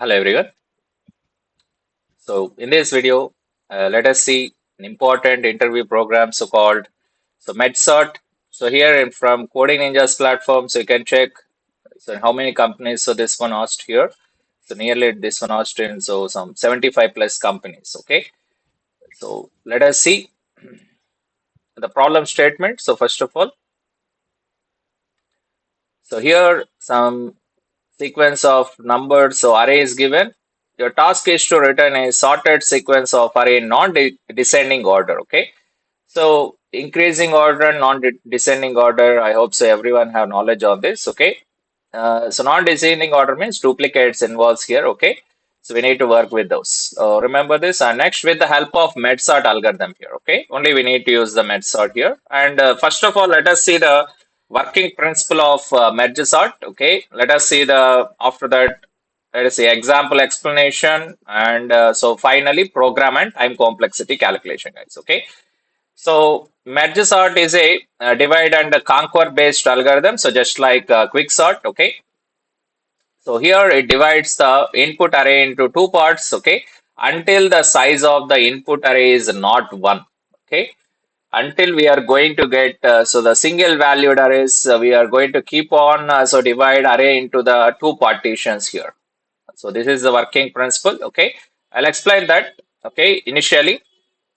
Hello everyone. So in this video, let us see an important interview program called MedSort. So here from Coding Ninjas platform, so you can check how many companies. So this one asked here. So nearly this one asked in some 75 plus companies. Okay. So let us see the problem statement. So first of all, so here some sequence of numbers. So array is given. Your task is to return a sorted sequence of array in non-descending order. Okay. So increasing order, non-descending order. I hope so. Everyone have knowledge of this. Okay. So non-descending order means duplicates involves here. Okay. So we need to work with those. Remember this. And next, with the help of MedSort algorithm here. Okay. Only we need to use the MedSort here. And first of all, let us see the working principle of merge sort. Okay. Let us see the after that. Let us see example explanation and so finally program and time complexity calculation, guys. Okay. So merge sort is a divide and conquer based algorithm. So just like quick sort, okay. So here it divides the input array into two parts, okay, until the size of the input array is not one, okay. Until we are going to get so the single valued arrays, we are going to keep on so divide array into the two partitions here. So this is the working principle, okay. I'll explain that, okay, initially.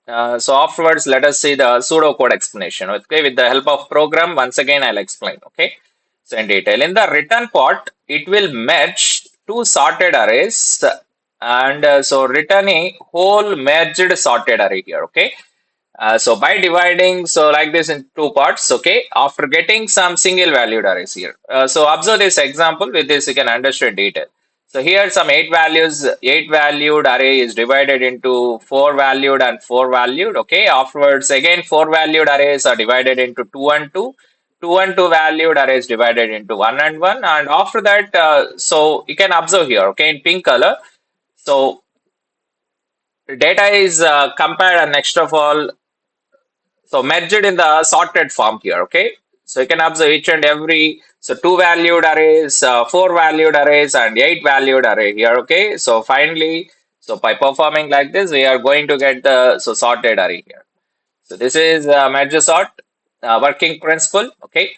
So afterwards, let us see the pseudocode explanation. Okay, with the help of program, once again, I'll explain. Okay, so in detail, in the return part, it will merge two sorted arrays and so return a whole merged sorted array here. Okay, so by dividing so like this in two parts. Okay, after getting some single valued arrays here. So observe this example. With this, you can understand detail. So here some eight valued array is divided into four valued and four valued. Okay. Afterwards, again, four valued arrays are divided into two and two. Two and two valued arrays divided into one and one. And after that, so you can observe here, okay, in pink color. So data is compared and next of all, so merged in the sorted form here. Okay. So you can observe each and every, so two valued arrays, four valued arrays, and eight valued array here. Okay. So finally, so by performing like this, we are going to get the so sorted array here. So this is merge sort working principle. Okay.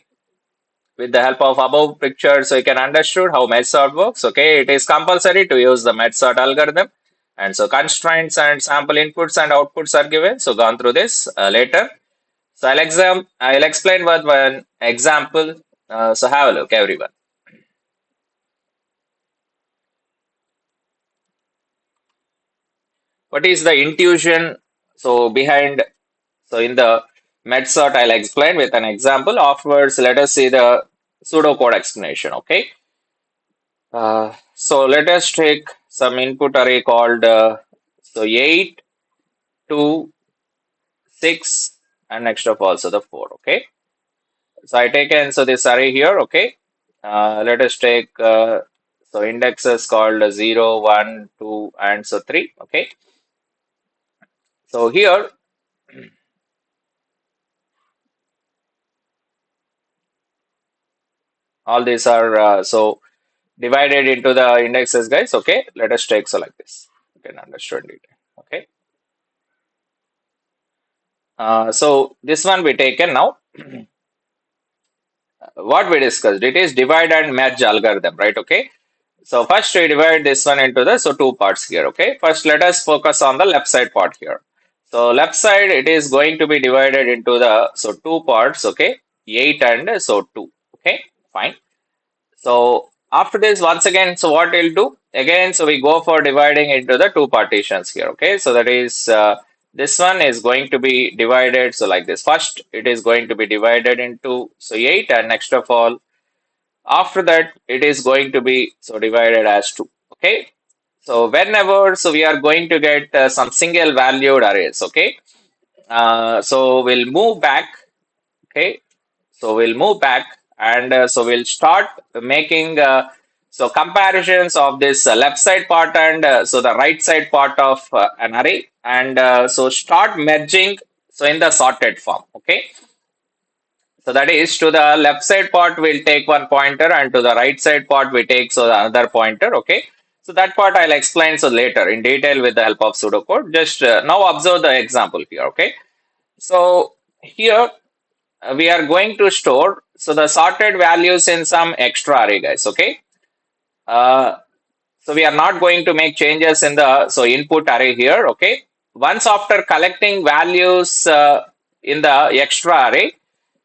With the help of above picture, so you can understood how merge sort works. Okay. It is compulsory to use the merge sort algorithm. And so constraints and sample inputs and outputs are given. So gone through this later. So I'll explain with one example. So have a look, everyone. What is the intuition? So behind, so in the MedSort, I'll explain with an example. Afterwards, let us see the pseudocode explanation. Okay. So let us take some input array called so 8, 2, 6, and next of also the 4. Okay. So I taken so this array here. Okay. Let us take so indexes called 0, 1, 2, and so 3. Okay. So here, all these are so divided into the indexes, guys. Okay. Let us take so like this. You can understand it. Okay. So this one we taken now. What we discussed, it is divide and merge algorithm, right? Okay. So first we divide this one into the so two parts here. Okay. First, let us focus on the left side part here. So left side, it is going to be divided into the so two parts. Okay, 8 and so 2. Okay, fine. So after this, once again, so what we'll do again, so we go for dividing into the two partitions here. Okay, so that is this one is going to be divided. So like this, first it is going to be divided into so 8, and next of all, after that it is going to be so divided as 2. Okay, so whenever so we are going to get some single valued arrays. Okay, so we'll move back. Okay, so we'll move back and so we'll start making so comparisons of this left side part and so the right side part of an array, and so start merging so in the sorted form. Okay, so that is to the left side part we'll take one pointer and to the right side part we take so the another pointer. Okay, So that part I'll explain so later in detail with the help of pseudocode. Just now observe the example here. Okay. So here we are going to store so the sorted values in some extra array, guys. Okay. Uh, so we are not going to make changes in the input array here. Okay. Once after collecting values in the extra array,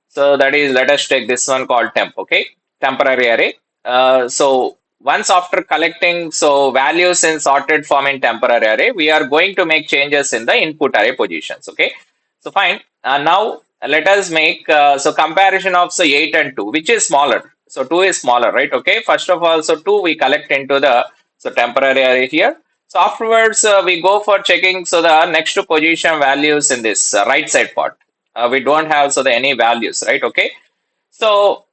so that is, let us take this one called temp, okay, temporary array. So once after collecting values in sorted form in temporary array, we are going to make changes in the input array positions, okay. So fine. Now let us make comparison of 8 and 2, which is smaller. So 2 is smaller, right? Okay. First of all, 2 we collect into the temporary array here. So afterwards we go for checking the next position values in this right side part. We don't have any values, right? Okay. So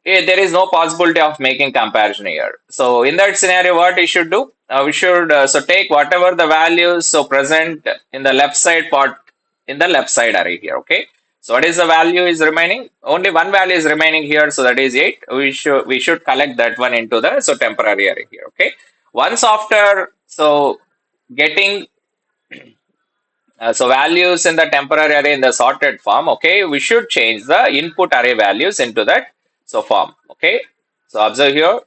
there is no possibility of making comparison here. So in that scenario, what we should do? We should take whatever the values present in the left side part in the left side array here. Okay. So what is the value is remaining? Only one value is remaining here. So that is 8. We should collect that one into the temporary array here. Okay. Once after getting values in the temporary array in the sorted form, okay, we should change the input array values into that form, okay. So observe here,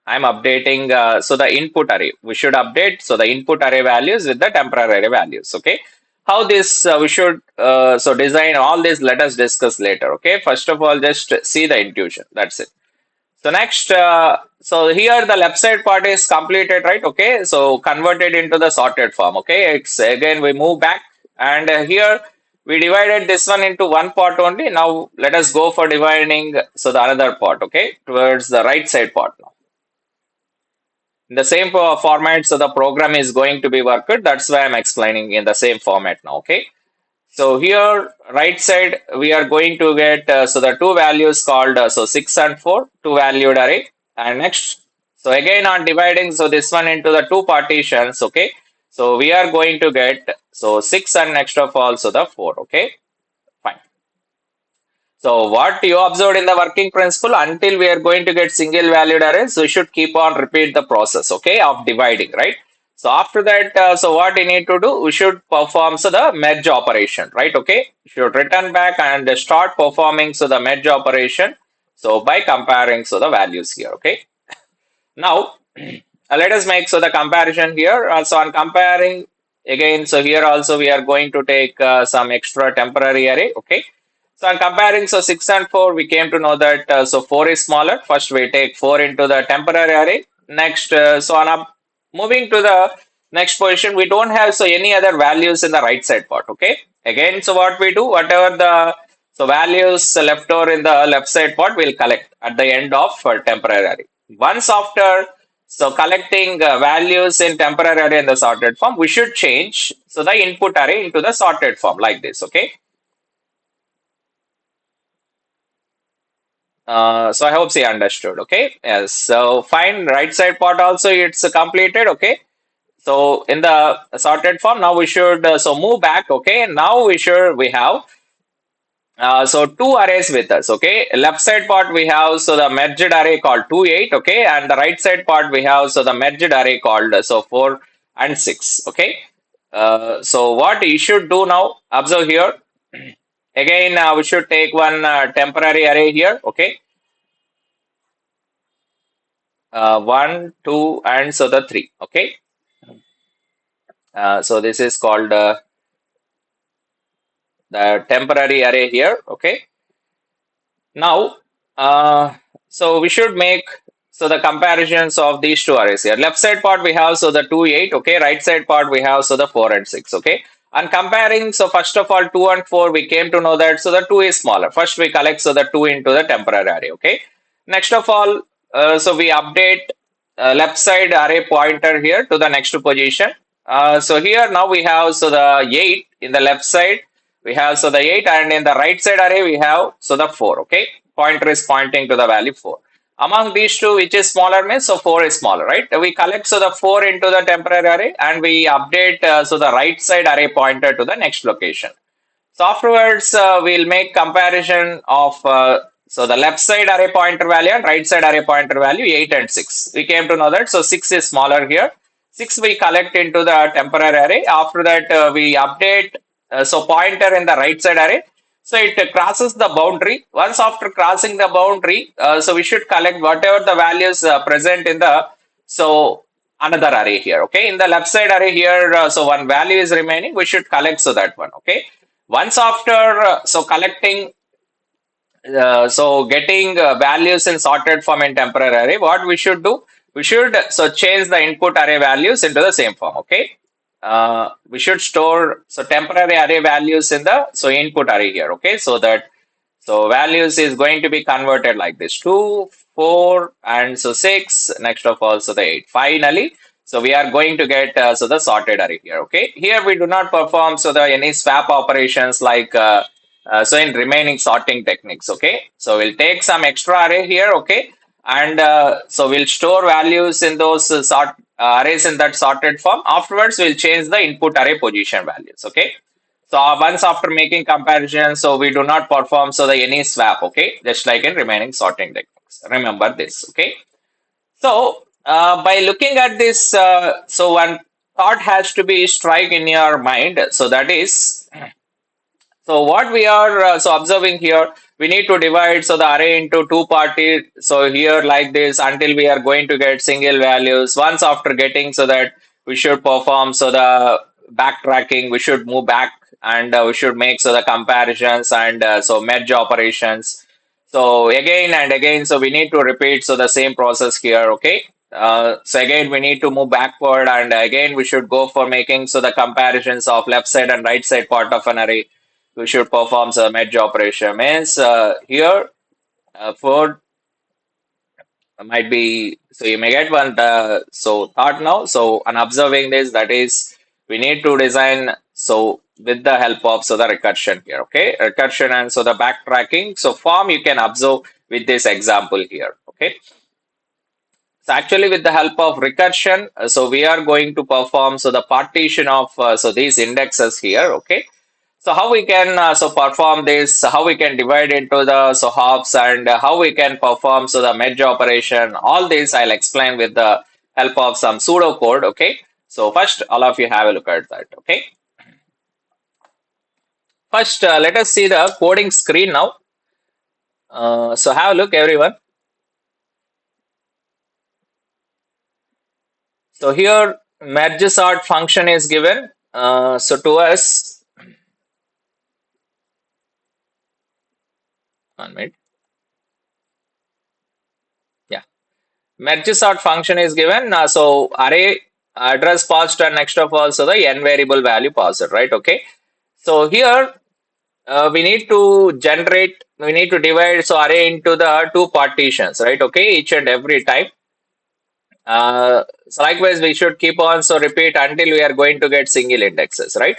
I'm updating the input array. We should update the input array values with the temporary array values, okay. How this we should design all this, let us discuss later, okay. First of all, just see the intuition. That's it. So next, here the left side part is completed, right? Okay, so converted into the sorted form. Okay, it's again we move back, and here we divided this one into one part only. Now let us go for dividing the another part. Okay, towards the right side part now. In the same format, so the program is going to be worked. That's why I'm explaining in the same format now. Okay. So here, right side, we are going to get the two values called 6 and 4, two valued array. And next, so again on dividing, this one into the two partitions, okay. So we are going to get 6 and next of all, the 4, okay. Fine. So what you observed in the working principle, until we are going to get single valued arrays, we should keep on repeat the process, okay, of dividing, right? So after that, what you need to do, we should perform the merge operation, right? Okay, you should return back and start performing the merge operation. So by comparing the values here, okay. Now let us make the comparison here. So on comparing again, so here also we are going to take some extra temporary array, okay. So on comparing 6 and 4, we came to know that 4 is smaller. First we take 4 into the temporary array. Next, on moving to the next position, we don't have any other values in the right side part. Okay. Again, so what we do, whatever the values left over in the left side part, we'll collect at the end of temporary array. Once after collecting values in temporary array in the sorted form, we should change the input array into the sorted form like this. Okay. So I hope you understood. Okay. Yes. So fine. Right side part also it's completed. Okay. So in the sorted form, now we should move back. Okay. Now we have two arrays with us. Okay. Left side part we have the merged array called 2, 8. Okay. And the right side part we have the merged array called 4 and 6. Okay. So what you should do now, observe here. Again, we should take one temporary array here. Okay. 1, 2, and the 3. Okay. So this is called the temporary array here. Okay. Now, so we should make the comparisons of these two arrays here. Left side part we have the 2, 8. Okay. Right side part we have the 4 and 6. Okay. And comparing, so first of all, 2 and 4, we came to know that the 2 is smaller. First we collect the 2 into the temporary array. Okay. Next of all, so we update left side array pointer here to the next position. So here now we have the 8 in the left side. We have the 8, and in the right side array we have the 4. Okay. Pointer is pointing to the value 4. Among these two, which is smaller means 4 is smaller, right? We collect the 4 into the temporary array and we update the right side array pointer to the next location. So afterwards, we'll make comparison of so the left side array pointer value and right side array pointer value 8 and 6. We came to know that, so 6 is smaller here. 6 we collect into the temporary array. After that, we update, so pointer in the right side array. So it crosses the boundary. Once after crossing the boundary, so we should collect whatever the values present in the, so another array here. Okay, in the left side array here, so one value is remaining. We should collect, so that one. Okay, once after so collecting, so getting values in sorted form in temporary array, what we should do, we should so change the input array values into the same form. Okay, we should store so temporary array values in the so input array here. Okay, so that so values is going to be converted like this: 2, 4, and so 6. Next of all, so the 8. Finally, so we are going to get so the sorted array here. Okay, here we do not perform so the any swap operations like so in remaining sorting techniques. Okay, so we'll take some extra array here. Okay, and so we'll store values in those arrays in that sorted form. Afterwards, we'll change the input array position values. Okay. So once after making comparison, so we do not perform so the any swap, okay, just like in remaining sorting techniques. Remember this, okay. So by looking at this, so one thought has to be strike in your mind. So that is, so what we are so observing here, we need to divide so the array into two parties. So here like this until we are going to get single values. Once after getting, so that we should perform so the backtracking. We should move back and we should make so the comparisons and so merge operations. So again and again, so we need to repeat so the same process here. Okay. So again, we need to move backward and again we should go for making so the comparisons of left side and right side part of an array. We should perform some merge operation. Means here for might be, so you may get one so thought now. So on observing this, that is we need to design so with the help of so the recursion here. Okay, recursion and so the backtracking. So form you can observe with this example here. Okay. So actually with the help of recursion, so we are going to perform so the partition of so these indexes here. Okay. So how we can so perform this, how we can divide into the so hops and how we can perform so the merge operation, all this I'll explain with the help of some pseudo code. Okay. So first all of you have a look at that. Okay. First let us see the coding screen now. So have a look everyone. So here merge sort function is given. So to us, 1 minute. Yeah, merge sort function is given. So array address passed and next of all, so the n variable value passed, right? Okay. So here we need to generate, we need to divide so array into the two partitions, right? Okay, each and every time. So likewise, we should keep on so repeat until we are going to get single indexes, right?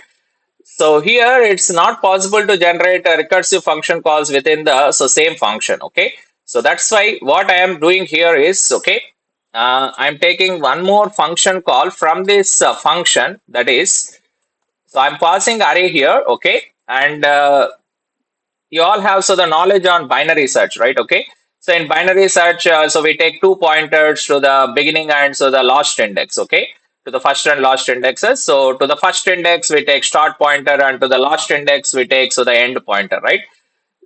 So here it's not possible to generate a recursive function calls within the so same function. Okay, so that's why what I am doing here is, okay, I'm taking one more function call from this function, that is, so I'm passing array here. Okay, and you all have so the knowledge on binary search, right? Okay, so in binary search, so we take two pointers to the beginning and so the last index. Okay, to the first and last indexes. So to the first index we take start pointer and to the last index we take so the end pointer, right?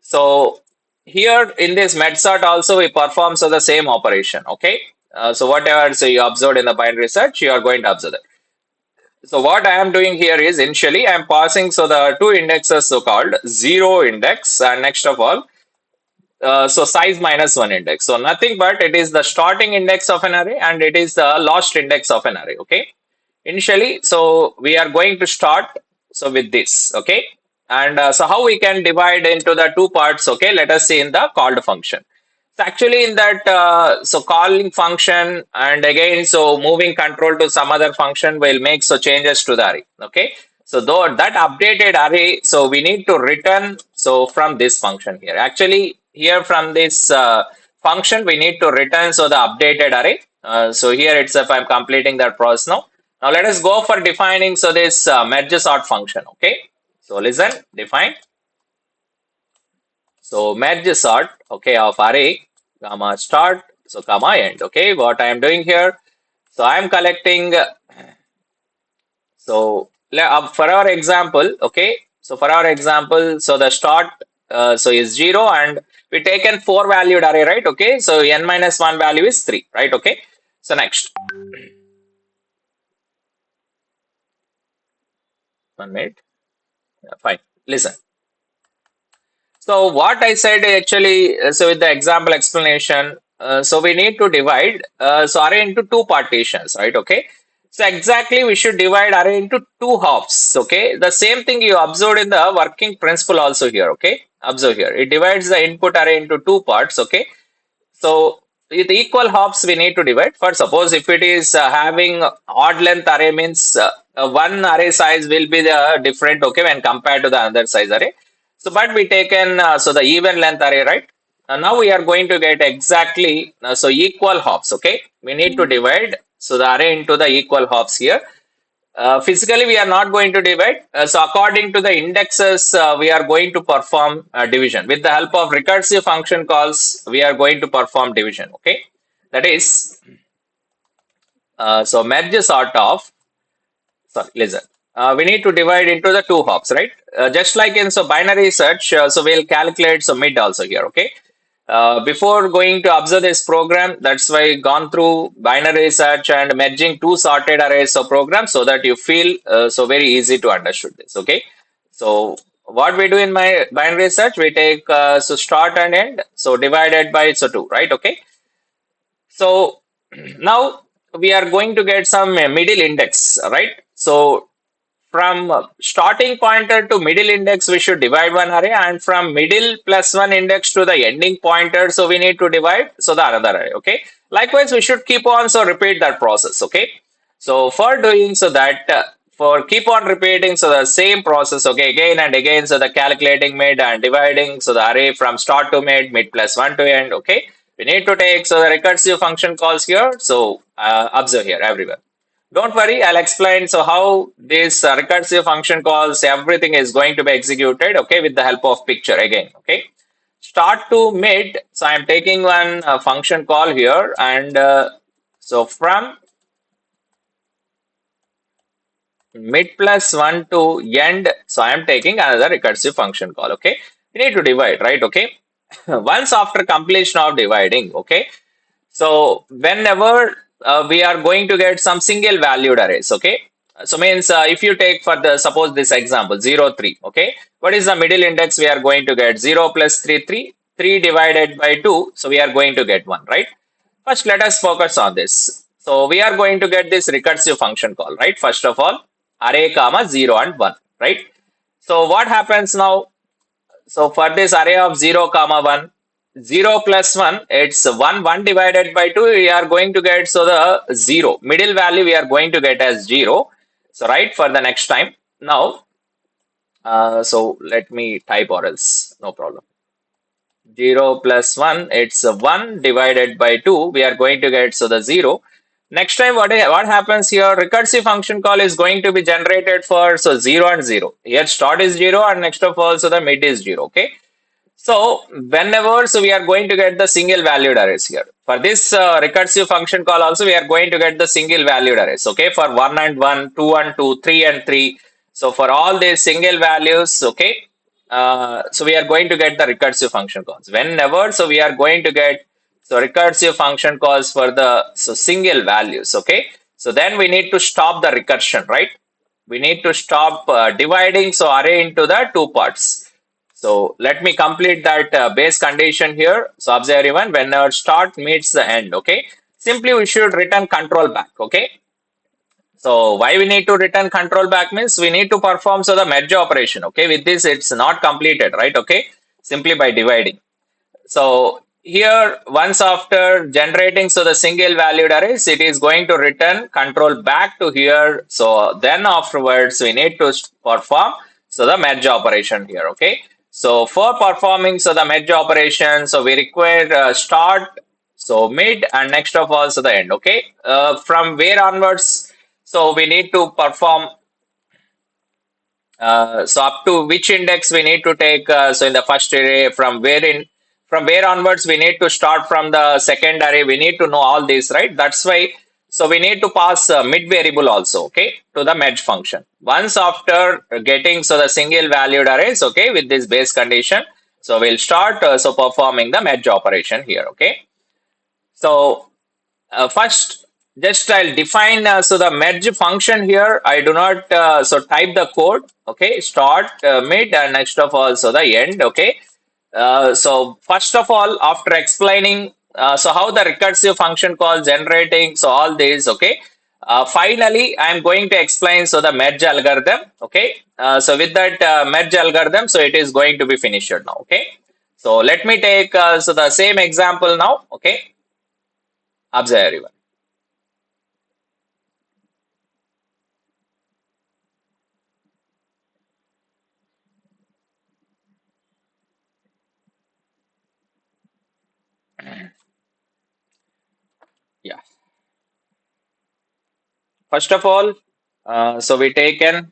So here in this metsort also we perform so the same operation. Okay, so whatever so you observed in the binary search, you are going to observe that. So what I am doing here is initially I am passing so the two indexes so called 0 index and next of all so size -1 index. So nothing but it is the starting index of an array and it is the last index of an array. Okay. Initially, so we are going to start so with this. Okay. And so how we can divide into the two parts. Okay. Let us see in the called function. So actually in that so calling function and again so moving control to some other function will make so changes to the array. Okay. So though that updated array, so we need to return so from this function here. Actually here from this function we need to return so the updated array. So here itself I'm completing that process now. Now let us go for defining so this merge sort function. Okay. So listen, define. So merge sort, okay, of array, comma start, so comma end. Okay, what I am doing here. So I am collecting. So for our example, okay. So for our example, so the start so is 0 and we taken 4 valued array, right? Okay. So n minus 1 value is 3, right? Okay. So next. 1 minute. Yeah, fine. Listen. So what I said actually, so with the example explanation, so we need to divide so array into two partitions, right? Okay. So exactly we should divide array into two hops. Okay. The same thing you observed in the working principle also here. Okay. Observe here. It divides the input array into two parts. Okay. So with equal hops we need to divide. For suppose if it is having odd length array means one array size will be the different, okay, when compared to the other size array. So but we taken so the even length array, right? Now we are going to get exactly so equal hops, okay. We need to divide so the array into the equal hops here. Physically, we are not going to divide. So, according to the indexes, we are going to perform division. With the help of recursive function calls, we are going to perform division. Okay, that is so merge sort of. Sorry, listen. We need to divide into the two hops, right? Just like in so binary search, so we'll calculate so mid also here. Okay, before going to observe this program, that's why gone through binary search and merging two sorted arrays of programs so that you feel so very easy to understood this. Okay, so what we do in my binary search, we take so start and end, so divided by so two, right? Okay, so now we are going to get some middle index, right? So from starting pointer to middle index, we should divide one array, and from middle plus one index to the ending pointer, so we need to divide so the another array. Okay. Likewise, we should keep on so repeat that process. Okay. So for doing so that for keep on repeating so the same process. Okay, again and again. So the calculating mid and dividing so the array from start to mid, mid plus one to end. Okay. We need to take so the recursive function calls here. So observe here everywhere. Don't worry, I'll explain. So how this recursive function calls, everything is going to be executed, okay, with the help of picture again, okay. Start to mid, so I'm taking one function call here, and so from mid plus 1 to end, so I'm taking another recursive function call, okay. We need to divide, right, okay. Once after completion of dividing, okay, so whenever we are going to get some single valued arrays, okay. So means if you take for the suppose this example 0 3, okay. What is the middle index we are going to get? 0 plus 3 3, 3 divided by 2. So we are going to get 1, right? First, let us focus on this. So we are going to get this recursive function call, right? First of all, array comma 0 and 1, right? So what happens now? So for this array of 0 comma 1, 0 plus 1, it's 1, 1 divided by 2, we are going to get, so the 0. Middle value we are going to get as 0. So right, for the next time. Now, so let me type or else, no problem. 0 plus 1, it's 1 divided by 2, we are going to get, so the 0. Next time, what happens here? Recursive function call is going to be generated for so 0 and 0. Here start is 0 and next of all, so the mid is 0. Okay. So whenever, so we are going to get the single valued arrays here. For this recursive function call also, we are going to get the single valued arrays. Okay. For 1 and 1, 2 and 2, 3 and 3. So for all these single values, okay. So we are going to get the recursive function calls. Whenever, so we are going to get so recursive function calls for the so single values. Okay. So then we need to stop the recursion, right? We need to stop dividing so array into the two parts. So let me complete that base condition here. So observe everyone, when our start meets the end, okay, simply we should return control back, okay. So why we need to return control back means we need to perform so the merge operation, okay. With this, it's not completed, right, okay, simply by dividing. So here, once after generating so the single valued arrays, it is going to return control back to here. So then afterwards, we need to perform so the merge operation here. Okay. So for performing so the merge operation, so we require start, so mid, and next of all so the end. Okay. From where onwards, so we need to perform So up to which index we need to take. So in the first array, from where onwards we need to start from the second array. We need to know all this, right? That's why. So we need to pass mid variable also, okay, to the merge function. Once after getting so the single valued arrays, okay, with this base condition, so we'll start so performing the merge operation here, okay. So first, just I'll define so the merge function here. I do not so type the code. Okay, start, mid, and next of all, so the end. Okay. So first of all, after explaining so how the recursive function call generating, so all these. Okay. Finally, I'm going to explain so the merge algorithm. Okay. So with that merge algorithm, so it is going to be finished now. Okay. So let me take so the same example now. Okay. Observe everyone. Yeah. First of all, so we take an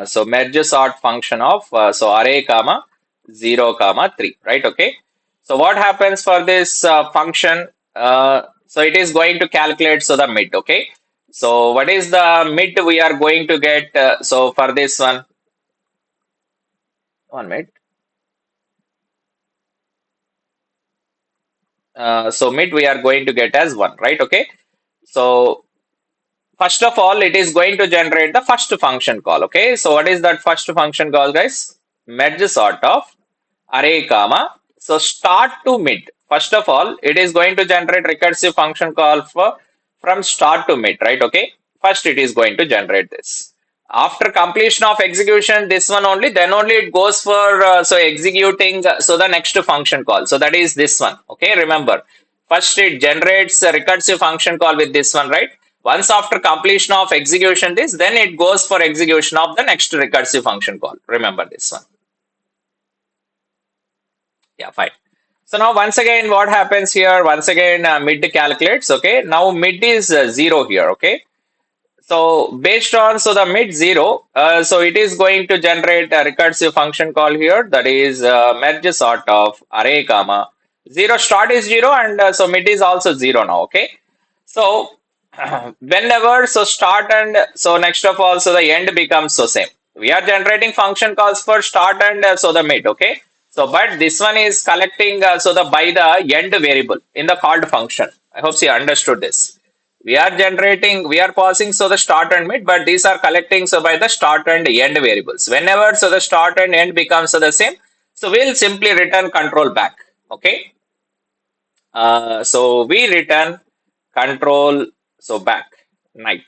so merge sort function of so array comma 0 comma 3, right? Okay. So what happens for this function? So it is going to calculate so the mid. Okay. So what is the mid we are going to get? So for this one mid. So mid we are going to get as 1, right? Okay. So first of all, it is going to generate the first function call. Okay, so what is that first function call, guys? Merge sort of array comma. So start to mid. First of all, it is going to generate recursive function call for from start to mid, right? Okay. First, it is going to generate this. After completion of execution, this one only, then only it goes for so executing so the next function call. So that is this one. Okay, remember. First, it generates a recursive function call with this one, right? Once after completion of execution this, then it goes for execution of the next recursive function call. Remember this one. Yeah, fine. So now once again, what happens here? Once again, mid calculates. Okay, now mid is 0 here. Okay, so based on so the mid 0, so it is going to generate a recursive function call here, that is merge sort of array comma 0. Start is 0 and so mid is also 0 now. Okay, so whenever so start and so next of all so the end becomes so same. We are generating function calls for start and so the mid. Okay, so but this one is collecting so the by the end variable in the called function. I hope you understood this. We are generating, we are passing so the start and mid, but these are collecting so by the start and end variables. Whenever so the start and end becomes so the same, so we'll simply return control back. Okay, so we return control so back night.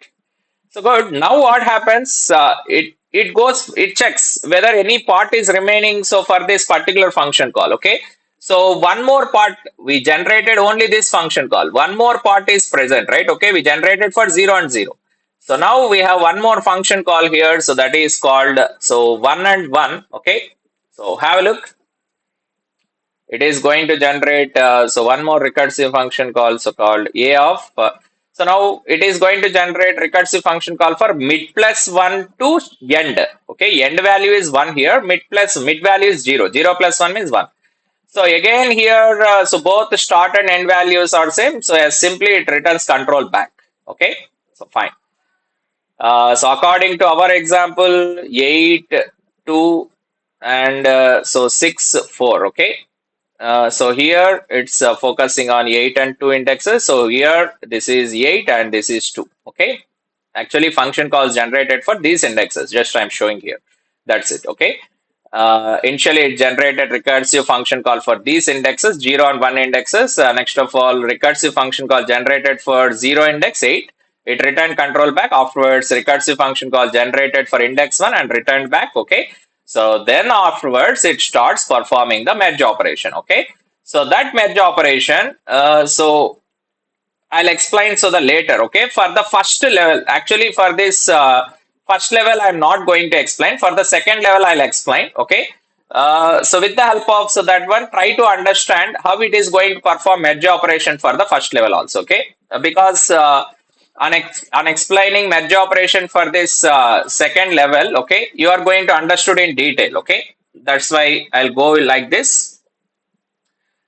So good. Now what happens? It goes, it checks whether any part is remaining. So for this particular function call, okay. So one more part we generated only this function call. One more part is present, right? Okay, we generated for 0 and 0. So now we have one more function call here. So that is called so 1 and 1. Okay. So have a look. It is going to generate so one more recursive function call so called a of so now it is going to generate recursive function call for mid plus 1 to end. Okay, end value is 1 here, mid value is 0. 0 plus 1 means 1. So again here so both start and end values are same, so as simply it returns control back. Okay, so fine. So according to our example, 8 2 and so 6 4. Okay, so here it's focusing on 8 and 2 indexes. So here this is 8 and this is 2. Okay. Actually, function calls generated for these indexes. Just I'm showing here. That's it. Okay. Initially, it generated recursive function call for these indexes, 0 and 1 indexes. Next of all, recursive function call generated for 0 index 8. It returned control back. Afterwards, recursive function call generated for index 1 and returned back. Okay. So then afterwards, it starts performing the merge operation. Okay. So that merge operation, so I'll explain so the later. Okay. For the first level, actually for this first level, I'm not going to explain. For the second level, I'll explain. Okay. So with the help of so that one, try to understand how it is going to perform merge operation for the first level also. Okay. Because on explaining merge operation for this second level, okay, you are going to understood in detail, okay. That's why I'll go like this.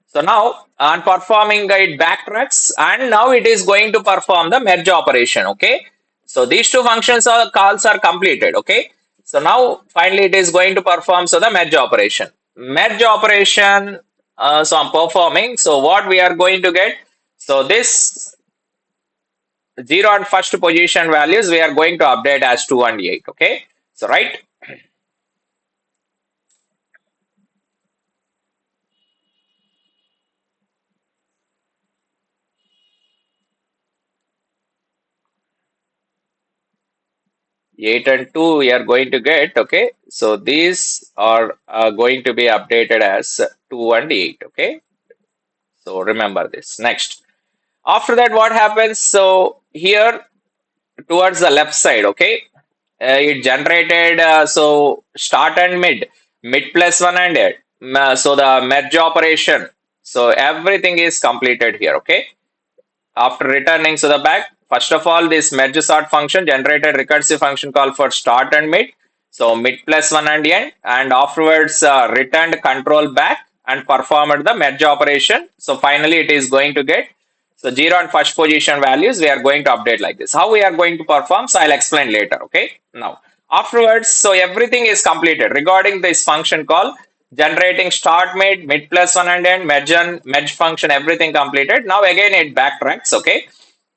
So now on performing it backtracks and now it is going to perform the merge operation, okay. So these two functions or calls are completed, okay. So now finally it is going to perform so the merge operation. Merge operation, so I'm performing. So what we are going to get? So this 0 and first position values we are going to update as 2 and 8, okay. So right. 8 and 2 we are going to get, okay. So these are going to be updated as 2 and 8, okay. So remember this. Next, after that what happens? So here towards the left side, okay, it generated so start and mid plus 1 and 8. So the merge operation, so everything is completed here, okay. After returning to the back, first of all, this merge sort function generated recursive function call for start and mid. So mid plus 1 and end, and afterwards returned control back and performed the merge operation. So finally, it is going to get so 0 and first position values. We are going to update like this. How we are going to perform? So I'll explain later. Okay. Now afterwards, so everything is completed regarding this function call generating start mid plus 1 and end merge function, everything completed. Now again it backtracks, okay.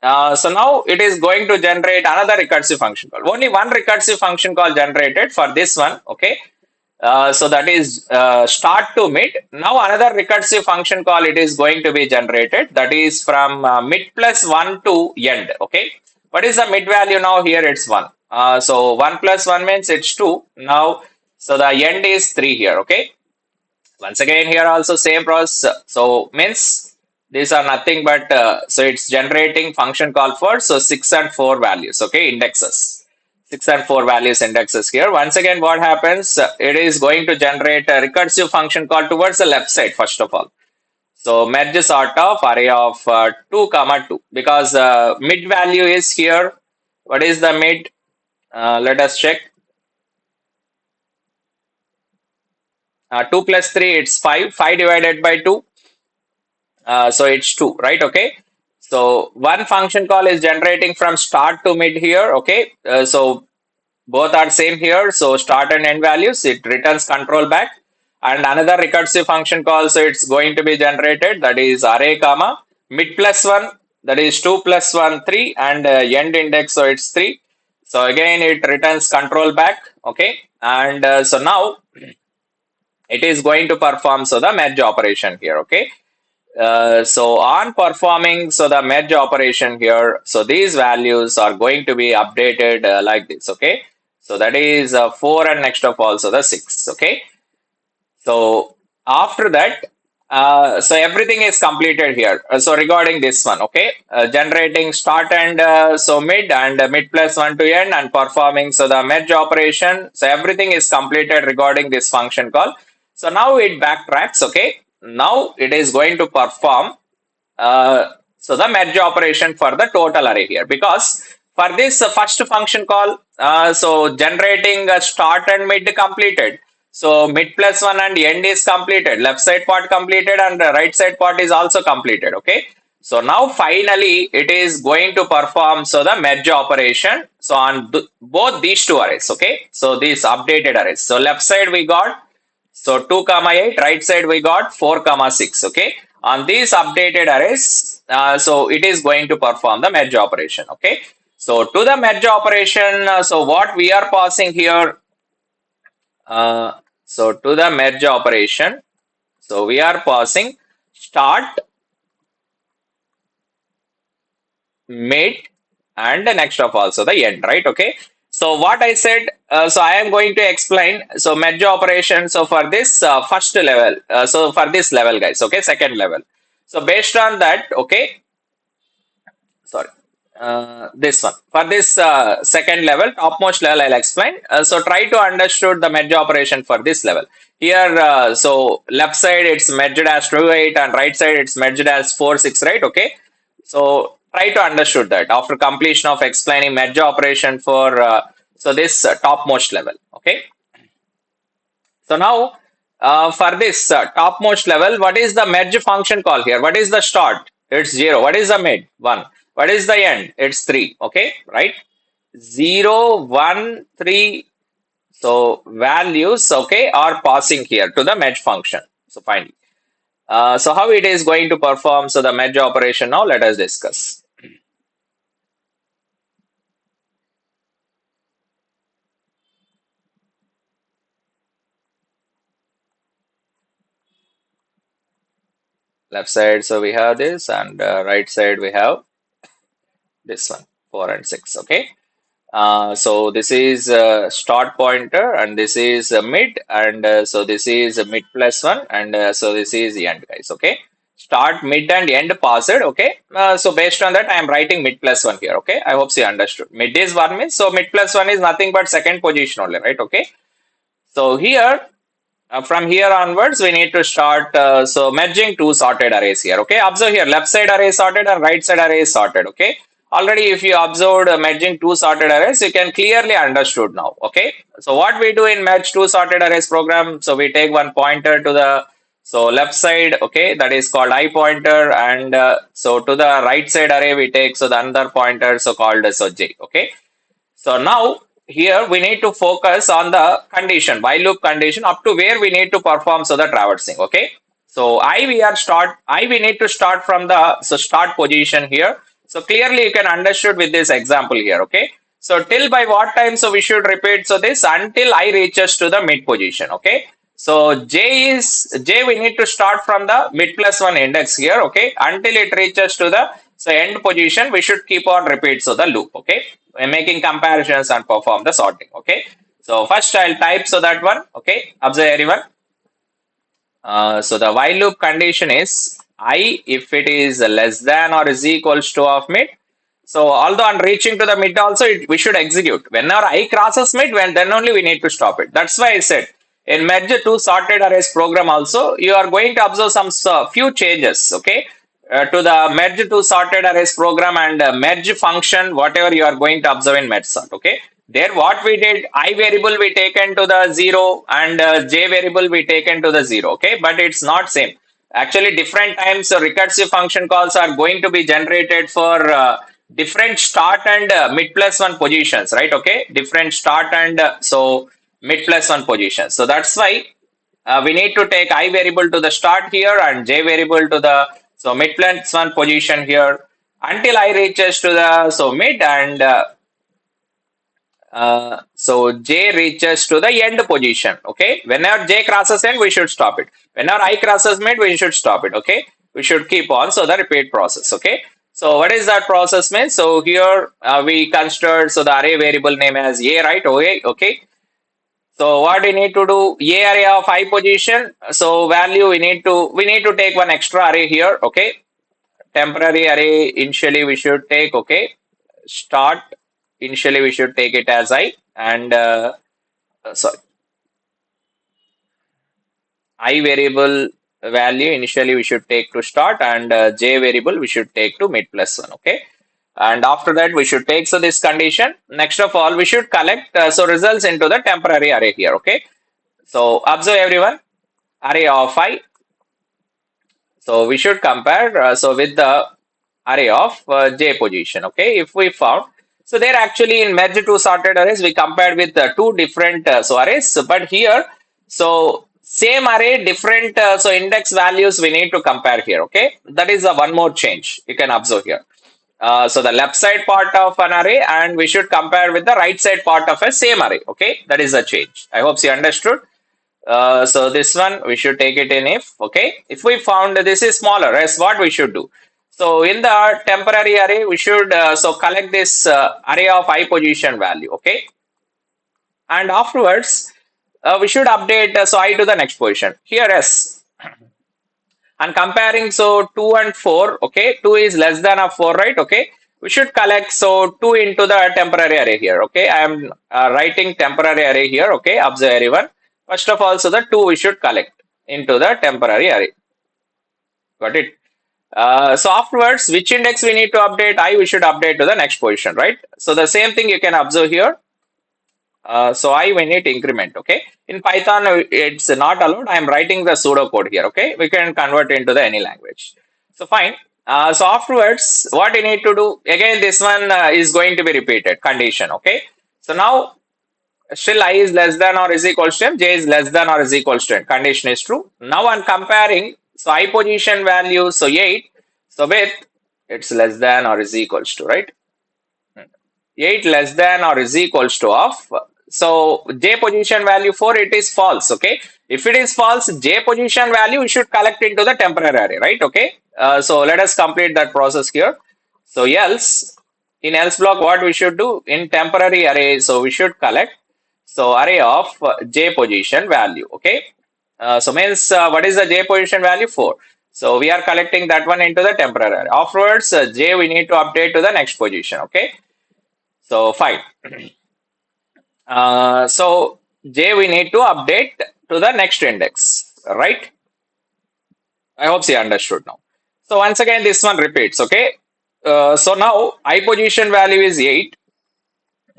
So now it is going to generate another recursive function call. Only one recursive function call generated for this one, okay. So that is start to mid. Now another recursive function call it is going to be generated, that is from mid plus 1 to end, okay. What is the mid value now? Here it's 1. So 1 plus 1 means it's 2 now. So the end is 3 here, okay. Once again here also same process. So means these are nothing but so it's generating function call for so 6 and 4 values, okay, indexes. 6 and 4 values indexes here. Once again what happens? It is going to generate a recursive function call towards the left side first of all. So merge sort of array of 2 comma 2 because mid value is here. What is the mid? Let us check. 2 plus 3 it's 5. 5 divided by 2. So it's 2, right? Okay. So one function call is generating from start to mid here. Okay. So both are same here. So start and end values, it returns control back. And another recursive function call, so it's going to be generated, that is array comma mid plus 1, that is 2 plus 1 3, and end index, so it's 3. So again it returns control back, okay. And so now it is going to perform so the merge operation here, okay. So on performing so the merge operation here, so these values are going to be updated like this, okay. So that is 4 and next of also the 6, okay. So after that, so everything is completed here. So regarding this one, okay, generating start and so mid and mid plus 1 to end and performing so the merge operation. So everything is completed regarding this function call. So now it backtracks, okay. Now it is going to perform so the merge operation for the total array here, because for this first function call, so generating start and mid completed. So mid plus 1 and end is completed. Left side part completed and the right side part is also completed, okay. So now finally it is going to perform so the merge operation. So on both these two arrays, okay. So these updated arrays. So left side we got so 2 comma 8, right side we got 4 comma 6, okay. On these updated arrays, so it is going to perform the merge operation, okay. So to the merge operation, so what we are passing here, so to the merge operation, so we are passing start, mid, and the next of also the end, right? Okay. So what I said, so I am going to explain. So merge operation. So for this first level, so for this level, guys, okay, second level. So based on that, okay, sorry, this one for this second level, topmost level, I'll explain. So try to understood the merge operation for this level. Here, so left side it's merged as 2 8 and right side it's merged as 4 6, right? Okay. So try to understood that after completion of explaining merge operation for so this topmost level. Okay. So now for this topmost level, what is the merge function call here? What is the start? It's 0. What is the mid? 1. What is the end? It's 3. Okay, right? 0, 1, 3. So values, okay, are passing here to the merge function. So finally, so how it is going to perform? So the merge operation now, let us discuss. Left side, so we have this, and right side we have this one, 4 and 6. Okay. So this is start pointer, and this is mid, and so this is mid plus 1, and so this is the end, guys. Okay. Start, mid, and end passed. Okay. So based on that, I am writing mid plus 1 here. Okay. I hope you understood. Mid is 1 means, so mid plus 1 is nothing but second position only, right? Okay. So here, from here onwards, we need to start so merging two sorted arrays here. Okay, observe here, left side array is sorted and right side array is sorted. Okay, already if you observed merging two sorted arrays, you can clearly understood now. Okay, so what we do in merge two sorted arrays program, so we take one pointer to the so left side, okay, that is called I pointer, and so to the right side array we take so the another pointer so called so j. Okay, so now here we need to focus on the condition, while loop condition, up to where we need to perform so the traversing. Okay. So I we need to start from the so start position here. So clearly you can understood with this example here. Okay. So till by what time so we should repeat so this until I reaches to the mid position. Okay. So J we need to start from the mid plus 1 index here. Okay. Until it reaches to the so end position we should keep on repeat so the loop. Okay. We're making comparisons and perform the sorting. Okay. So first I'll type so that one. Okay. Observe everyone. So the while loop condition is I if it is less than or is equals to of mid. So although on reaching to the mid also we should execute. Whenever I crosses mid, then only we need to stop it. That's why I said in merge two sorted arrays program also you are going to observe some few changes. Okay. To the merge two sorted arrays program and merge function, whatever you are going to observe in merge sort. Okay. There what we did, I variable we taken to the 0 and j variable we taken to the 0. Okay. But it's not same. Actually different times recursive function calls are going to be generated for different start and mid plus 1 positions, right? Okay. Different start and so mid plus 1 positions. So that's why we need to take I variable to the start here and j variable to the so mid plus 1 position here until I reaches to the so mid and so j reaches to the end position. Okay, whenever j crosses end we should stop it. Whenever I crosses mid we should stop it. Okay, we should keep on so the repeat process. Okay, so what is that process means? So here we consider so the array variable name as a, right? Okay. So what we need to do, a array of I position. So value we need to take one extra array here. Okay, temporary array initially we should take. Okay, start initially we should take it as I and sorry I variable value initially we should take to start and j variable we should take to mid plus 1. Okay. And after that we should take so this condition. Next of all we should collect so results into the temporary array here. Okay. So observe everyone, array of I. So we should compare so with the array of j position. Okay, if we found so there actually in merge two sorted arrays we compared with two different so arrays, but here so same array different so index values we need to compare here. Okay, that is one more change you can observe here. So the left side part of an array and we should compare with the right side part of a same array. Okay, that is a change. I hope you understood. So this one we should take it in if. Okay, if we found this is smaller, as what we should do. So in the temporary array we should so collect this array of I position value. Okay, and afterwards we should update so I to the next position here s. And comparing so 2 and 4, okay, 2 is less than of 4, right? Okay, we should collect so 2 into the temporary array here. Okay, I am writing temporary array here. Okay, observe everyone. First of all, so the 2 we should collect into the temporary array. Got it? So afterwards, which index we need to update? I we should update to the next position, right? So the same thing you can observe here. So I we need to increment. Okay. In Python, it's not allowed. I'm writing the pseudo code here. Okay. We can convert into the any language. So fine. So afterwards, what you need to do again? This one is going to be repeated condition. Okay. So now still I is less than or is equal to m, j is less than or is equal to n. Condition is true. Now I'm comparing. So I position value, so 8. So with it's less than or is equals to, right? 8 less than or is equals to of. So j position value 4, it is false. Okay. If it is false, j position value we should collect into the temporary array, right? Okay. So let us complete that process here. So else in else block, what we should do in temporary array, so we should collect so array of j position value. Okay. So means what is the j position value? 4. So we are collecting that one into the temporary array. Afterwards, j we need to update to the next position. Okay. So fine. So j we need to update to the next index, right? I hope you understood now. So once again, this one repeats. Okay. So now I position value is 8.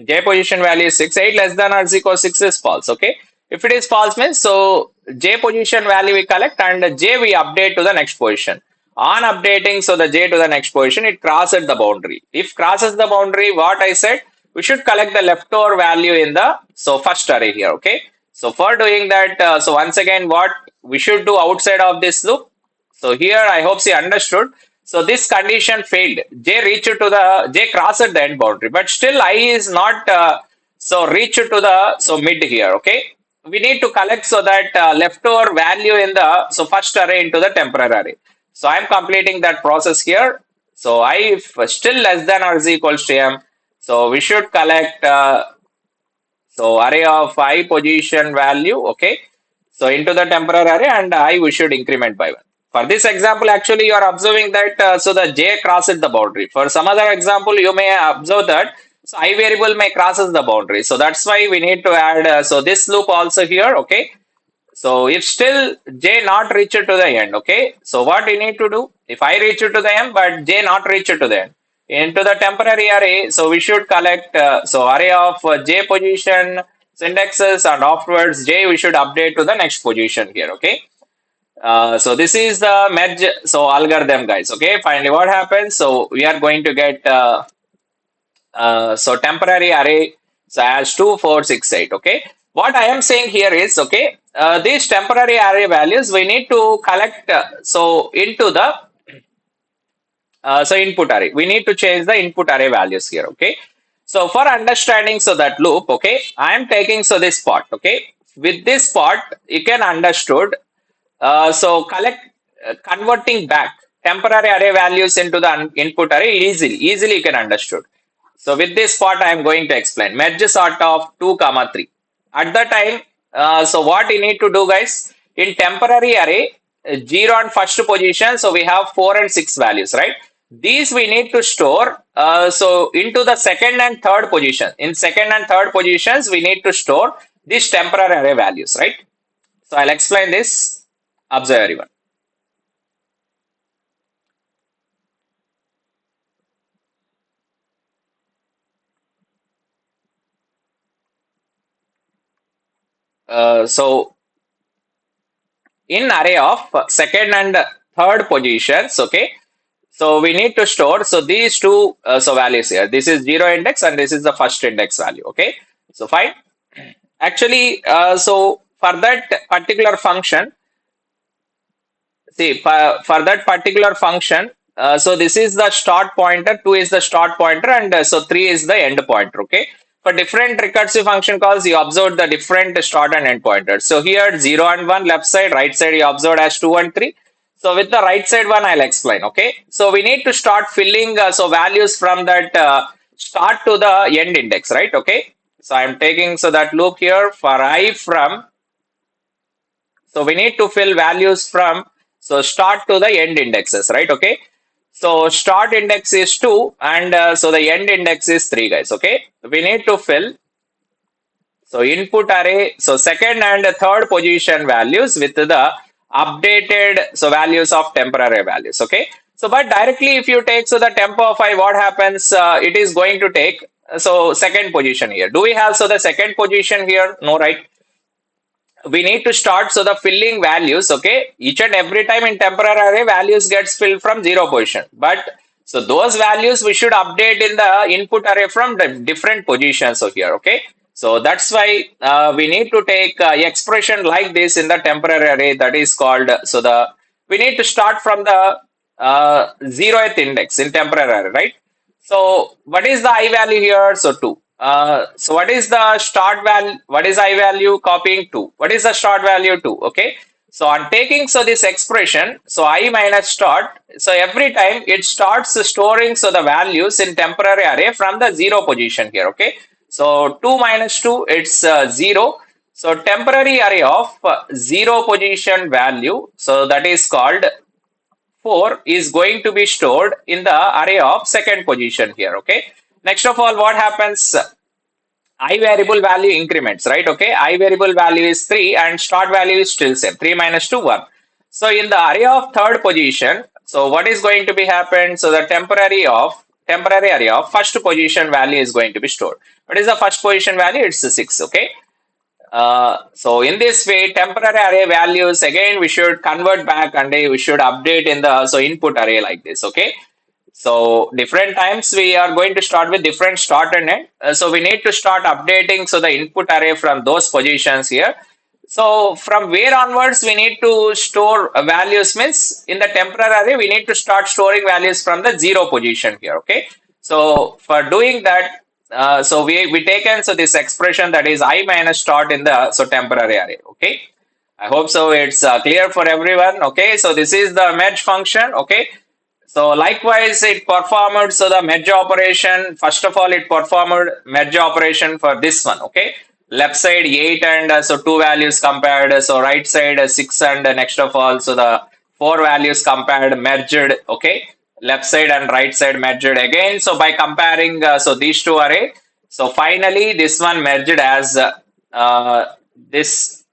J position value is 6. 8 less than or is equal to 6 is false. Okay. If it is false means so J position value we collect and J we update to the next position. On updating, so the J to the next position, it crosses the boundary. If crosses the boundary, what I said, we should collect the leftover value in the so first array here. Okay. So for doing that, so once again, what we should do outside of this loop. So here I hope you understood. So this condition failed. J crossed the end boundary, but still I is not so reach to the so mid here. Okay, we need to collect so that leftover value in the so first array into the temporary array. So I am completing that process here. So I if still less than or is equals to m. So we should collect so array of I position value. Okay, so into the temporary array and I we should increment by 1. For this example, actually, you are observing that so the j crosses the boundary. For some other example, you may observe that so I variable may crosses the boundary. So that's why we need to add so this loop also here. Okay. So if still j not reach to the end, okay. So what we need to do? If I reach to the end, but j not reach to the end, into the temporary array, so we should collect so array of j position indexes and afterwards j we should update to the next position here. Okay. So this is the merge so algorithm, guys. Okay, finally what happens? So we are going to get so temporary array so as 2, 4, 6, 8. Okay, what I am saying here is okay, these temporary array values we need to collect so into the so input array. We need to change the input array values here. Okay, so for understanding so that loop, okay, I am taking so this part. Okay, with this part you can understood. So converting back temporary array values into the input array easily you can understood. So with this part I am going to explain merge sort of 2 comma 3 at the time. So what you need to do, guys, in temporary array 0 and first position, so we have 4 and 6 values, right? These we need to store so into the second and third position. In second and third positions we need to store these temporary array values, right? So I'll explain this. Observe everyone. So in array of second and third positions, okay, so we need to store so these two so values here. This is 0 index and this is the first index value. Okay, so fine. Actually, so for that particular function, see for that particular function, so this is the start pointer, 2 is the start pointer, and so 3 is the end pointer. Okay. For different recursive function calls, you observe the different start and end pointers. So here 0 and 1 left side, right side you observed as 2 and 3. So with the right side one, I'll explain. Okay. So we need to start filling so values from that start to the end index, right? Okay. So I'm taking so that loop here for I from. So we need to fill values from so start to the end indexes, right? Okay. So start index is 2 and so the end index is 3, guys. Okay. We need to fill so input array so second and third position values with the updated so values of temporary values. Okay. So, but directly if you take so the temp of I, what happens? It is going to take so second position here. Do we have so the second position here? No, right? We need to start so the filling values, okay, each and every time in temporary array values gets filled from zero position, but so those values we should update in the input array from the different positions. So here, okay, so that's why we need to take expression like this in the temporary array, that is called so the we need to start from the 0th index in temporary array, right? So what is the I value here? So 2. So what is the start value? What is I value? Copying 2. What is the start value? 2. Okay. So on taking so this expression, so I minus start. So every time it starts storing so the values in temporary array from the 0 position here. Okay. So 2 minus 2, it's 0. So temporary array of 0 position value. So that is called 4 is going to be stored in the array of second position here. Okay. Next of all, what happens? I variable value increments, right? Okay. I variable value is 3 and start value is still same. 3 minus 2, 1. So in the array of third position, so what is going to be happened? So the temporary array of first position value is going to be stored. What is the first position value? It's 6. Okay. So in this way, temporary array values again we should convert back and we should update in the so input array like this. Okay. So different times we are going to start with different start and end. So we need to start updating so the input array from those positions here. So from where onwards we need to store values means in the temporary array we need to start storing values from the 0 position here. Okay. So for doing that, so we taken so this expression that is I minus start in the so temporary array. Okay. I hope so it's clear for everyone. Okay. So this is the merge function. Okay. So likewise, it performed so the merge operation. First of all, it performed merge operation for this one. Okay, left side 8 and so two values compared. So right side 6 and next of all, so the four values compared merged. Okay, left side and right side merged again. So by comparing so these two array, so finally this one merged as this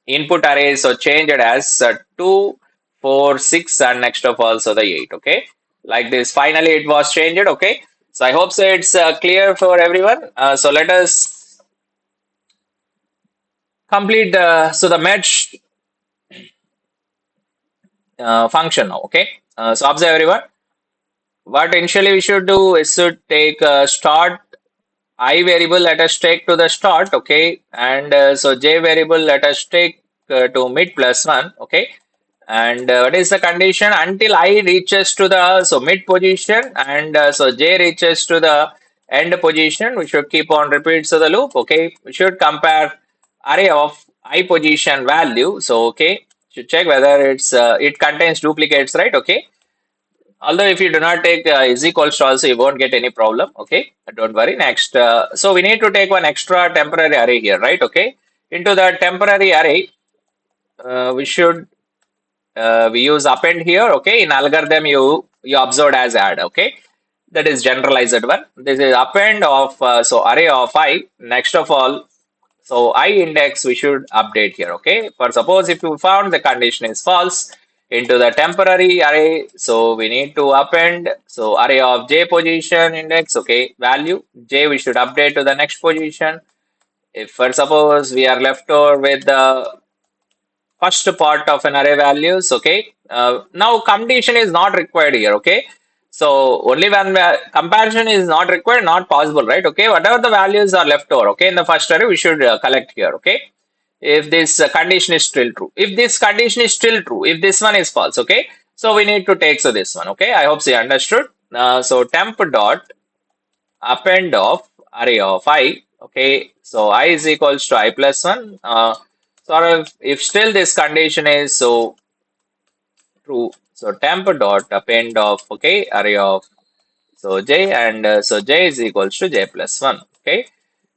input array. So changed as 2. 4, 6, and next of all, so the 8. Okay, like this. Finally, it was changed. Okay, so I hope so it's clear for everyone. So let us complete so the merge function now. Okay, so observe everyone. What initially we should do is to take start I variable. Let us take to the start. Okay, and so j variable. Let us take to mid plus 1. Okay. And what is the condition? Until I reaches to the so mid position and so j reaches to the end position, we should keep on repeat so the loop. Okay, we should compare array of I position value. So okay, should check whether it's it contains duplicates, right? Okay, although if you do not take is equals to also you won't get any problem. Okay, don't worry. Next, so we need to take one extra temporary array here, right? Okay, into the temporary array, we should we use append here. Okay, in algorithm you observed as add. Okay, that is generalized one. This is append of so array of I. Next of all, so I index we should update here. Okay, for suppose if you found the condition is false into the temporary array, so we need to append so array of j position index. Okay, value j we should update to the next position. If for suppose we are left over with the first part of an array values. Okay, now condition is not required here. Okay, so only when comparison is not required, not possible, right? Okay, whatever the values are left over, okay, in the first array we should collect here. Okay, if this condition is still true, if this condition is still true, if this one is false. Okay, so we need to take so this one. Okay, I hope so you understood. So temp dot append of array of I. Okay, so I is equals to I plus 1. Sort of if still this condition is so true, so temp dot append of okay array of so j and so j is equals to j plus 1. Okay,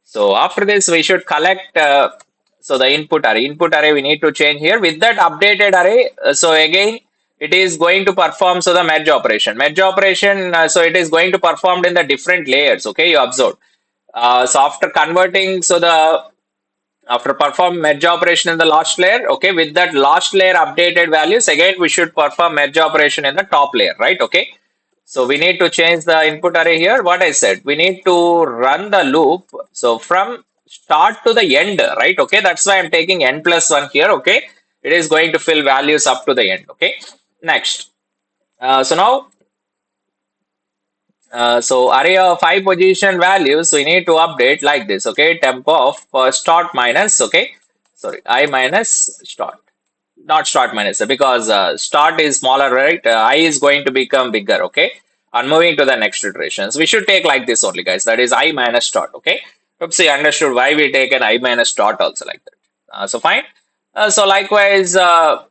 so after this we should collect so the input array we need to change here with that updated array. So again it is going to perform so the merge operation. So it is going to perform in the different layers. Okay, you observed. So after converting so the After perform merge operation in the last layer, okay, with that last layer updated values, again we should perform merge operation in the top layer, right? Okay. So we need to change the input array here. What I said, we need to run the loop. So from start to the end, right? Okay, that's why I'm taking n plus 1 here. Okay, it is going to fill values up to the end. Okay, next. So now, so array of 5 position values, we need to update like this. Okay, temp of start minus. Okay, sorry, I minus start, not start minus, because start is smaller, right? I is going to become bigger. Okay, and moving to the next iterations, we should take like this only, guys. That is I minus start. Okay, oops, you understood why we take an I minus start also like that. So fine. So likewise,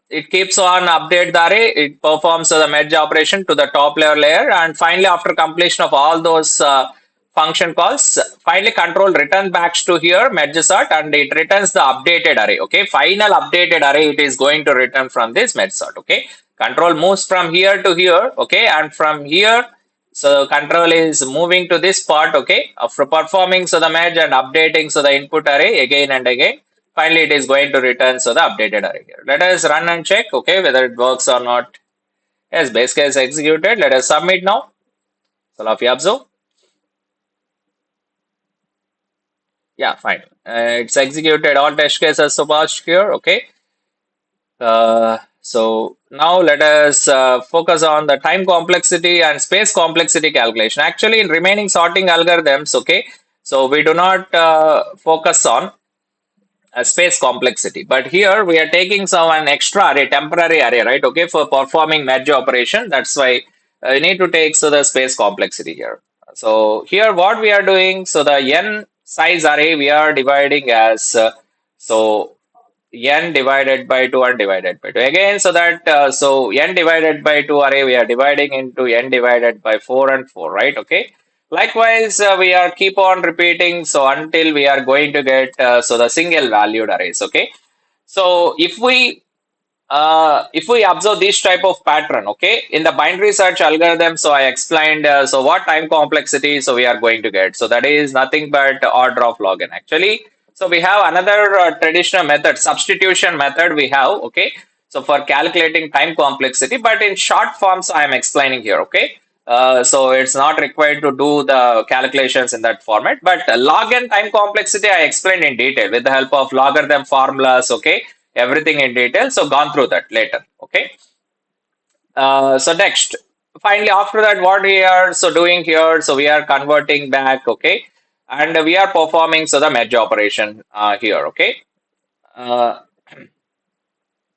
it keeps on update the array. It performs the merge operation to the top layer, and finally, after completion of all those function calls, finally control return backs to here merge sort, and it returns the updated array. Okay, final updated array it is going to return from this merge sort. Okay, control moves from here to here. Okay, and from here, so control is moving to this part. Okay, after performing so the merge and updating so the input array again and again. Finally, it is going to return so the updated array here. Let us run and check, okay, whether it works or not. Yes, base case executed. Let us submit now. So, if you observe, yeah, fine. It's executed all test cases so passed here, okay. So now let us focus on the time complexity and space complexity calculation. Actually, in remaining sorting algorithms, okay, so we do not focus on space complexity. But here we are taking some an extra array, temporary array, right? Okay, for performing merge operation. That's why you need to take so the space complexity here. So here what we are doing, so the n size array we are dividing as so n divided by 2 and divided by 2 again, so that so n divided by 2 array we are dividing into n divided by 4 and 4, right? Okay, likewise we are keep on repeating so until we are going to get so the single valued arrays. Okay, so if we observe this type of pattern, okay, in the binary search algorithm, so I explained so what time complexity so we are going to get, so that is nothing but order of log n actually. So we have another traditional method, substitution method we have, okay, so for calculating time complexity, but in short forms I am explaining here. Okay, so it's not required to do the calculations in that format, but log n time complexity I explained in detail with the help of logarithm formulas. Okay, everything in detail, so gone through that later. Okay, so next, finally after that what we are so doing here, so we are converting back. Okay, and we are performing so the merge operation here. Okay, uh,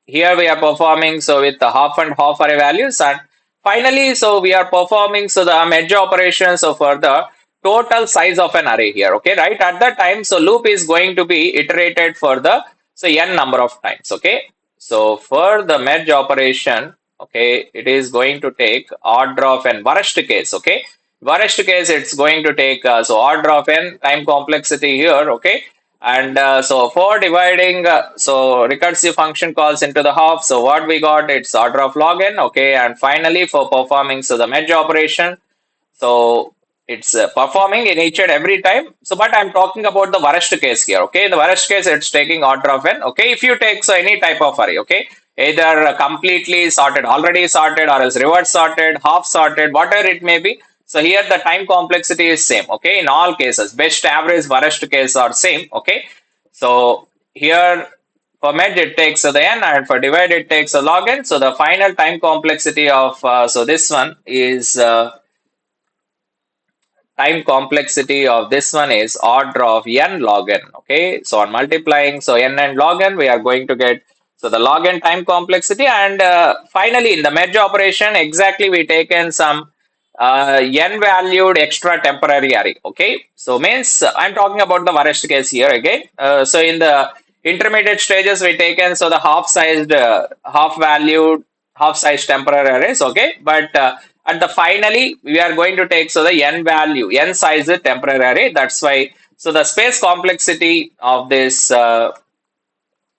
here we are performing so with the half and half array values, and finally so we are performing so the merge operation so for the total size of an array here. Okay, right at that time, so loop is going to be iterated for the so n number of times. Okay, so for the merge operation, okay, it is going to take order of n worst case. Okay, worst case it's going to take so order of n time complexity here. Okay, and so for dividing so recursive function calls into the half, so what we got, it's order of log n. Okay, and finally for performing so the merge operation, so it's performing in each and every time. So but I'm talking about the worst case here. Okay, in the worst case it's taking order of n. Okay, if you take so any type of array, okay, either completely sorted, already sorted, or else reverse sorted, half sorted, whatever it may be, so here the time complexity is same. Okay, in all cases, best, average, worst case are same. Okay, so here for merge it takes the n, and for divide it takes a log n. So the final time complexity of so this one is time complexity of this one is order of n log n. Okay, so on multiplying so n and log n, we are going to get so the log n time complexity, and finally in the merge operation exactly we taken some n valued extra temporary array. Okay, so means I'm talking about the worst case here again. So in the intermediate stages we taken so the half sized half valued half sized temporary arrays. Okay, but at the finally we are going to take so the n value n size temporary array. That's why so the space complexity of this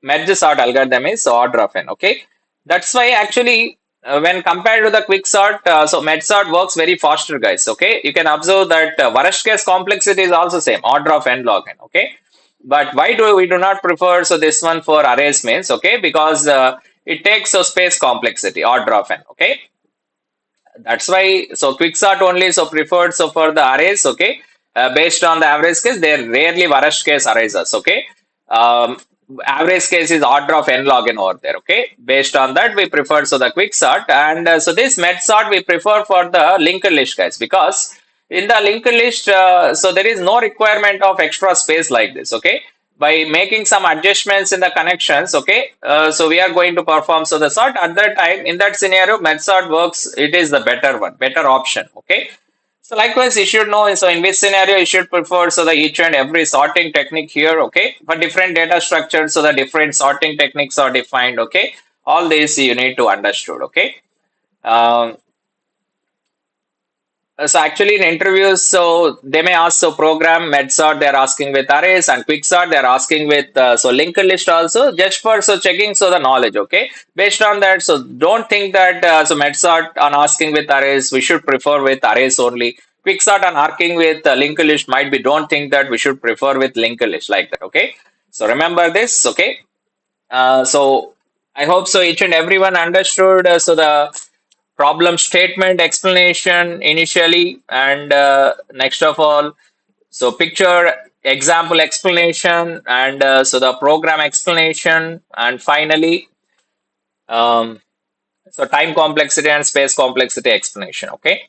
merge sort algorithm is order of n. Okay, that's why actually when compared to the quick sort, so merge sort works very faster, guys. Okay, you can observe that worst case complexity is also same, order of n log n. Okay, But why do we do not prefer so this one for arrays means, okay, because it takes a space complexity order of n, okay. That's why so quicksort only so preferred so for the arrays, okay. Based on the average case, they rarely worst case arises, okay. Um, Average case is order of n log n over there, okay. Based on that, we prefer so the quicksort, and so this met sort we prefer for the linked list guys, because in the linked list, so there is no requirement of extra space like this, okay. By making some adjustments in the connections, okay, so we are going to perform so the sort at that time in that scenario method works, it is the better one, better option, okay. So likewise you should know so in which scenario you should prefer so the each and every sorting technique here, okay, for different data structures, so the different sorting techniques are defined, okay. All this you need to understood, okay. um, so actually in interviews, so they may ask so program metsort they're asking with arrays, and quicksort they're asking with so linked list also, just for so checking so the knowledge, okay. Based on that, so don't think that so metsort on asking with arrays we should prefer with arrays only. Quicksort on asking with linked list might be, don't think that we should prefer with linked list like that, okay. So remember this, okay. So I hope so each and everyone understood so the problem statement explanation initially, and next of all so picture example explanation, and so the program explanation, and finally um, so time complexity and space complexity explanation, okay.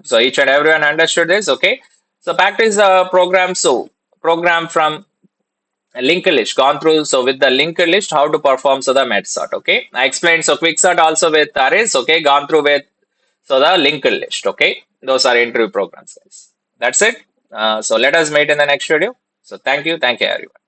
So each and everyone understood this, okay. So practice program, so program from linked list gone through, so with the linked list how to perform so the met sort, okay. I explained so quicksort also with arrays, okay, gone through with so the linked list, okay. Those are interview programs, guys. That's it. So let us meet in the next video. So thank you everyone.